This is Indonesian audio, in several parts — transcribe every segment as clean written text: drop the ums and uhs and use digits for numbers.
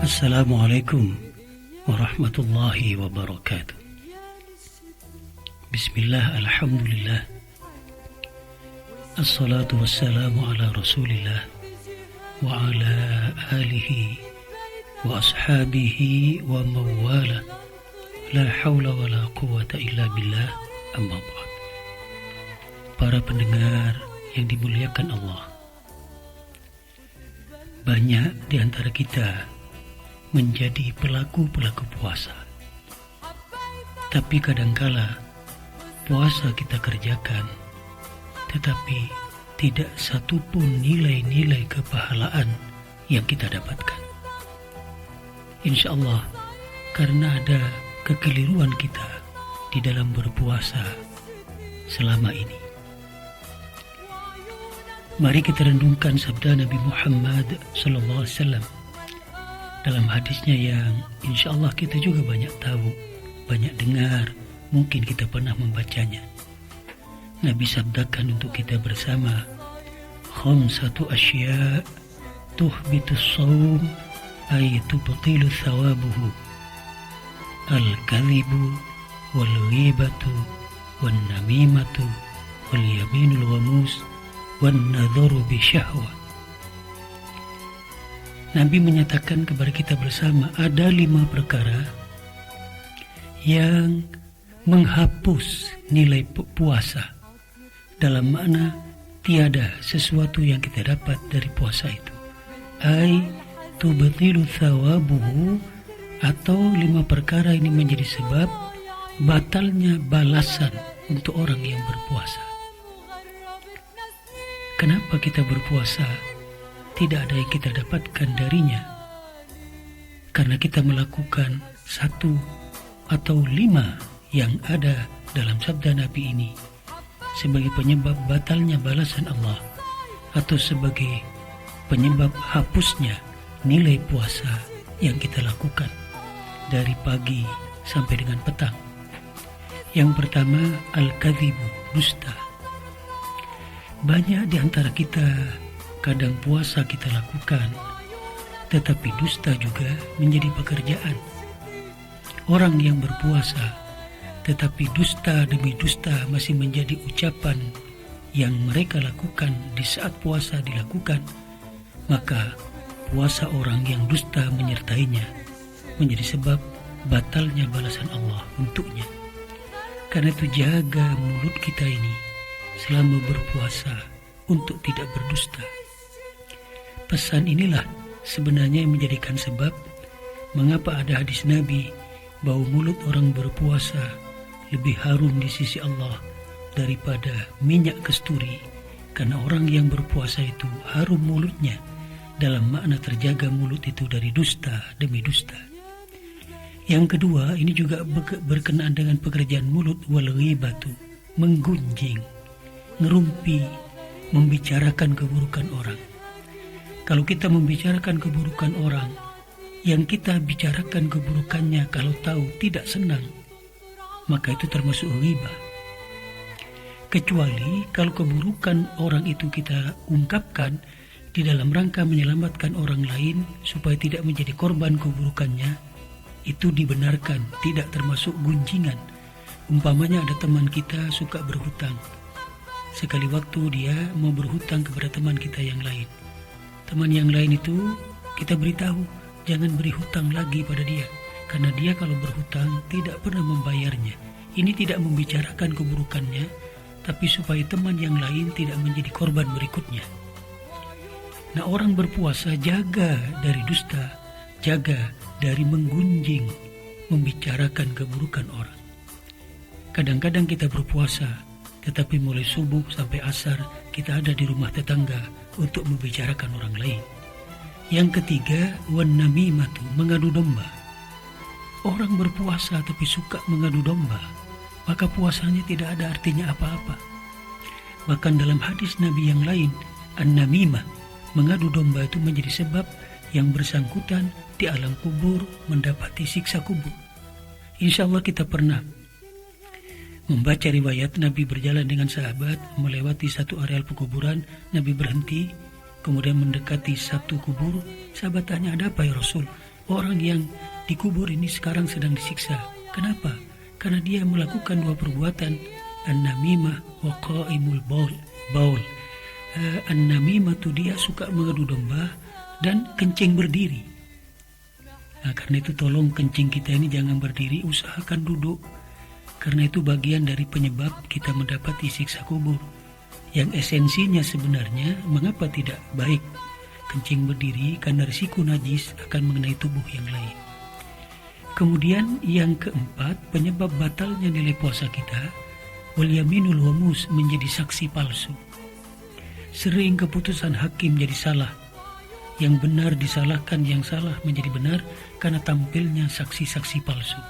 Assalamualaikum warahmatullahi wabarakatuh. Bismillah, alhamdulillah, assalatu wassalamu ala rasulillah wa ala alihi wa ashabihi wa mawala, la hawla wa la quwata illa billah, amma ba'd. Para pendengar yang dimuliakan Allah, banyak di antara kita menjadi pelaku-pelaku puasa. Tapi kadangkala puasa kita kerjakan, tetapi tidak satupun nilai-nilai kepahalaan yang kita dapatkan. Insya Allah, karena ada kekeliruan kita di dalam berpuasa selama ini. Mari kita renungkan sabda Nabi Muhammad SAW dalam hadisnya yang insya Allah kita juga banyak tahu, banyak dengar, mungkin kita pernah membacanya. Nabi sabdakan untuk kita bersama, khamsatu asya' tuhbitus shaum ay tubtilu thawabuhu, al-kadhibu wal-ghibatu wan-namimatu wal-yaminul ghamus wan-nadharu bisyahwa. Nabi menyatakan kepada kita bersama, ada 5 perkara yang menghapus nilai puasa, dalam makna tiada sesuatu yang kita dapat dari puasa itu. Ai tubtilu thawabuhu, atau 5 perkara ini menjadi sebab batalnya balasan untuk orang yang berpuasa. Kenapa kita berpuasa tidak ada yang kita dapatkan darinya? Karena kita melakukan 1 atau 5 yang ada dalam sabda Nabi ini sebagai penyebab batalnya balasan Allah, atau sebagai penyebab hapusnya nilai puasa yang kita lakukan dari pagi sampai dengan petang. Yang pertama, al-kadhibu, dusta. Banyak di antara kita kadang puasa kita lakukan, tetapi dusta juga menjadi pekerjaan. Orang yang berpuasa, tetapi dusta demi dusta masih menjadi ucapan yang mereka lakukan di saat puasa dilakukan, maka puasa orang yang dusta menyertainya menjadi sebab batalnya balasan Allah untuknya. Karena itu jaga mulut kita ini selama berpuasa untuk tidak berdusta. Pesan inilah sebenarnya yang menjadikan sebab mengapa ada hadis Nabi bahwa mulut orang berpuasa lebih harum di sisi Allah daripada minyak kasturi, karena orang yang berpuasa itu harum mulutnya, dalam makna terjaga mulut itu dari dusta demi dusta. Yang kedua, ini juga berkenaan dengan pekerjaan mulut, wal ghibatu, menggunjing, ngerumpi, membicarakan keburukan orang. Kalau kita membicarakan keburukan orang, yang kita bicarakan keburukannya kalau tahu tidak senang, maka itu termasuk ghibah. Kecuali kalau keburukan orang itu kita ungkapkan di dalam rangka menyelamatkan orang lain supaya tidak menjadi korban keburukannya, itu dibenarkan, tidak termasuk gunjingan. Umpamanya ada teman kita suka berhutang, sekali waktu dia mau berhutang kepada teman kita yang lain. Teman yang lain itu kita beritahu, jangan beri hutang lagi pada dia, karena dia kalau berhutang tidak pernah membayarnya. Ini tidak membicarakan keburukannya, tapi supaya teman yang lain tidak menjadi korban berikutnya. Nah, orang berpuasa jaga dari dusta, jaga dari menggunjing, membicarakan keburukan orang. Kadang-kadang kita berpuasa, tetapi mulai subuh sampai asar kita ada di rumah tetangga untuk membicarakan orang lain. Yang ketiga, wan namimatu, mengadu domba. Orang berpuasa tapi suka mengadu domba, maka puasanya tidak ada artinya apa-apa. Bahkan dalam hadis Nabi yang lain, an-namimah, mengadu domba itu menjadi sebab yang bersangkutan di alam kubur mendapati siksa kubur. Insya Allah kita pernah membaca riwayat Nabi berjalan dengan sahabat melewati satu areal pekuburan. Nabi berhenti, kemudian mendekati satu kubur. Sahabat tanya, ada apa ya Rasul? orang yang dikubur ini sekarang sedang disiksa. Kenapa? Karena dia melakukan dua perbuatan, an-namimah wa qa'imul baul. An-namimah itu dia suka mengadu domba dan kencing berdiri. Nah, karena itu tolong kencing kita ini jangan berdiri, usahakan duduk. Karena itu bagian dari penyebab kita mendapati siksa kubur. Yang esensinya sebenarnya mengapa tidak baik kencing berdiri, karena risiko najis akan mengenai tubuh yang lain. Kemudian yang keempat, penyebab batalnya nilai puasa kita, wal yaminul wamus, menjadi saksi palsu. Sering keputusan hakim jadi salah, yang benar disalahkan, yang salah menjadi benar karena tampilnya saksi-saksi palsu.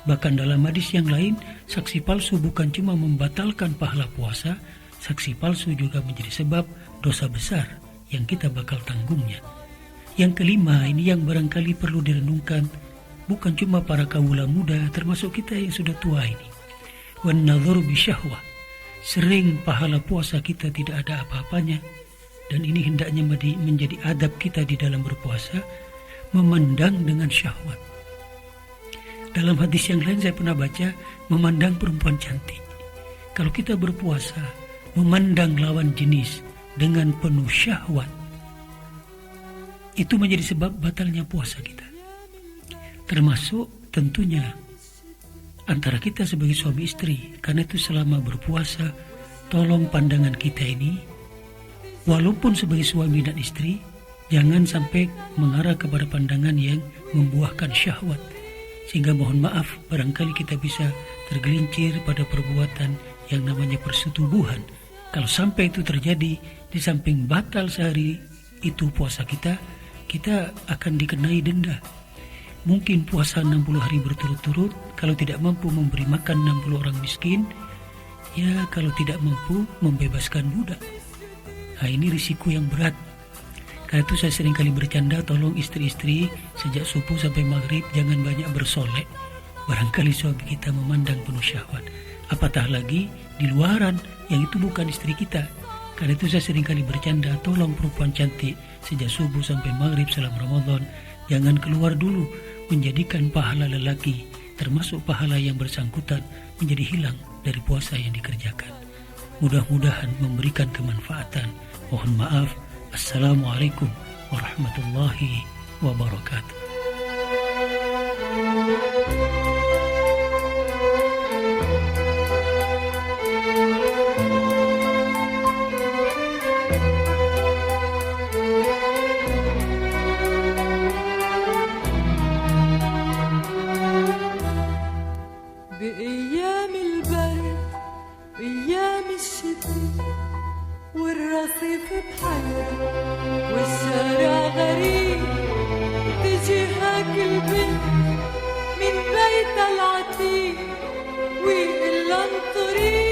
Bahkan dalam hadis yang lain, saksi palsu bukan cuma membatalkan pahala puasa, saksi palsu juga menjadi sebab dosa besar yang kita bakal tanggungnya. Yang kelima, ini yang barangkali perlu direnungkan, bukan cuma para kawula muda, termasuk kita yang sudah tua ini. Wan nadhuru bisyahwah. Sering pahala puasa kita tidak ada apa-apanya, dan ini hendaknya menjadi adab kita di dalam berpuasa, memandang dengan syahwat. Dalam hadis yang lain saya pernah baca, memandang perempuan cantik. Kalau kita berpuasa, memandang lawan jenis dengan penuh syahwat, itu menjadi sebab batalnya puasa kita. Termasuk tentunya antara kita sebagai suami istri. Karena itu selama berpuasa, tolong pandangan kita ini, walaupun sebagai suami dan istri, jangan sampai mengarah kepada pandangan yang membuahkan syahwat. Sehingga mohon maaf, barangkali kita bisa tergelincir pada perbuatan yang namanya persetubuhan. Kalau sampai itu terjadi, di samping batal sehari itu puasa kita, kita akan dikenai denda. Mungkin puasa 60 hari berturut-turut, kalau tidak mampu memberi makan 60 orang miskin, ya kalau tidak mampu membebaskan budak. Nah, ini risiko yang berat. Karena itu saya sering kali bercanda, tolong istri-istri sejak subuh sampai maghrib jangan banyak bersolek. Barangkali suami kita memandang penuh syahwat. Apatah lagi di luaran yang itu bukan istri kita. Karena itu saya sering kali bercanda, tolong perempuan cantik sejak subuh sampai maghrib selama Ramadan jangan keluar dulu, menjadikan pahala lelaki termasuk pahala yang bersangkutan menjadi hilang dari puasa yang dikerjakan. Mudah-mudahan memberikan kemanfaatan. Mohon maaf. Assalamualaikum warahmatullahi wabarakatuh. بأيام البرد أيام الشتاء والرصيف بحر والشارع غريب تجيهك البنت من بيت العتيق ويقول انطري